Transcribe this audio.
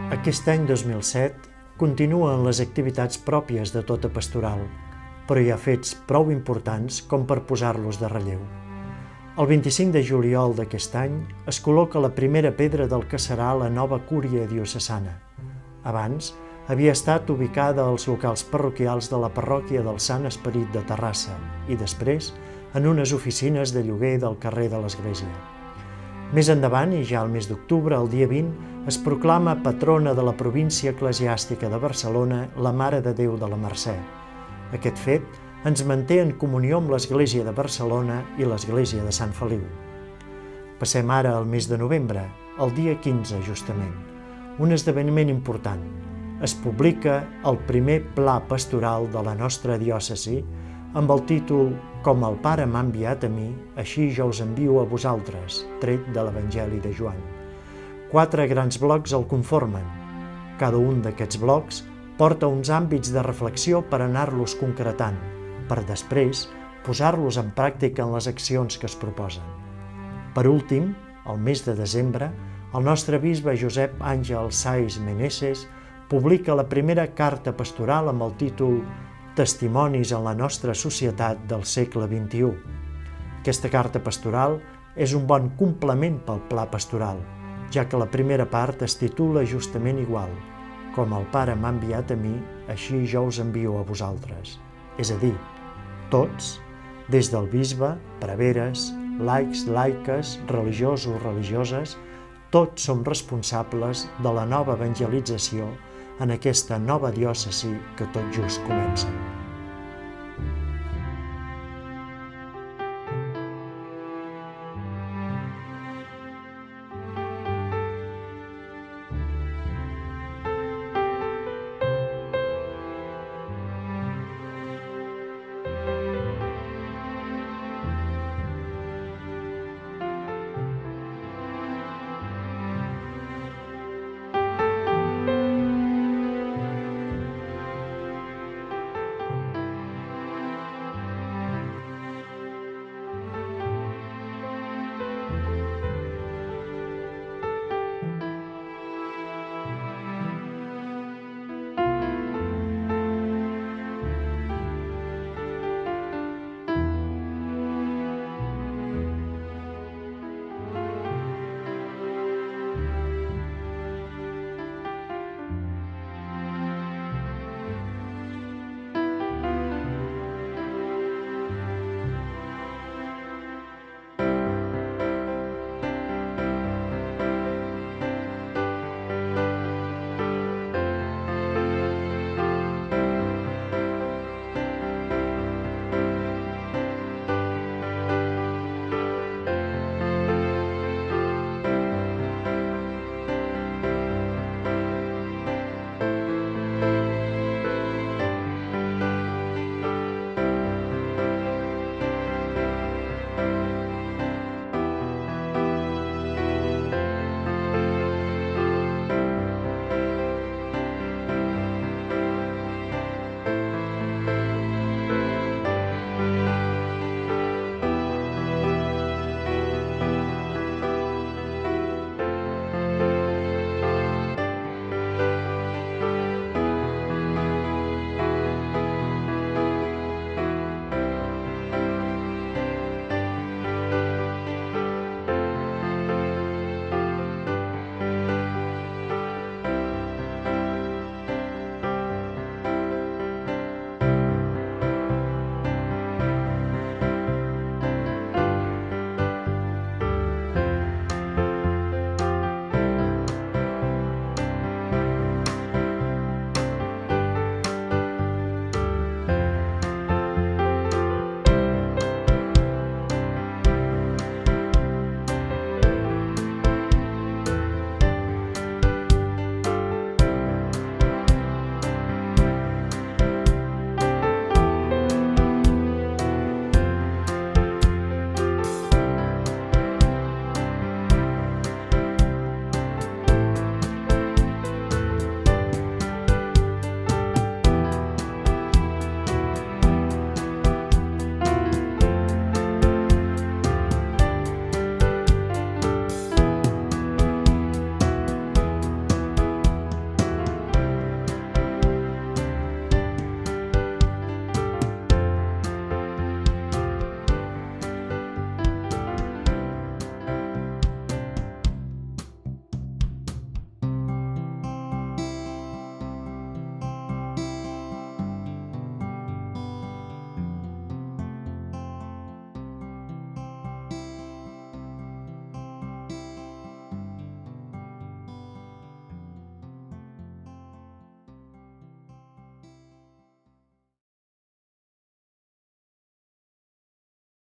Aquest any 2007 continuen les activitats pròpies de tota pastoral, però hi ha fets prou importants com per posar-los de relleu. El 25 de juliol d'aquest any es col·loca la primera pedra del que serà la nova cúria diocesana. Abans havia estat ubicada als locals parroquials de la parròquia del Sant Esperit de Terrassa i després en unes oficines de lloguer del carrer de l'Església. Més endavant, i ja al mes d'octubre, el dia 20, es proclama patrona de la província eclesiàstica de Barcelona la Mare de Déu de la Mercè. Aquest fet ens manté en comunió amb l'Església de Barcelona i l'Església de Sant Feliu. Passem ara al mes de novembre, el dia 15 justament, un esdeveniment important. Es publica el primer pla pastoral de la nostra diòcesi amb el títol «Com el Pare m'ha enviat a mi, així jo us envio a vosaltres», tret de l'Evangeli de Joan. 4 grans blocs el conformen. Cada un d'aquests blocs porta uns àmbits de reflexió per anar-los concretant, per després posar-los en pràctica en les accions que es proposen. Per últim, al mes de desembre, el nostre bisbe Josep Àngel Sais Meneses publica la primera carta pastoral amb el títol «Testimonis en la nostra societat del segle XXI». Aquesta carta pastoral és un bon complement pel pla pastoral, ja que la primera part es titula justament igual, «Com el Pare m'ha enviat a mi, així jo us envio a vosaltres». És a dir, tots, des del bisbe, preveres, laics, laiques, religiosos, religioses, tots som responsables de la nova evangelització en aquesta nova diòcesi que tot just comença.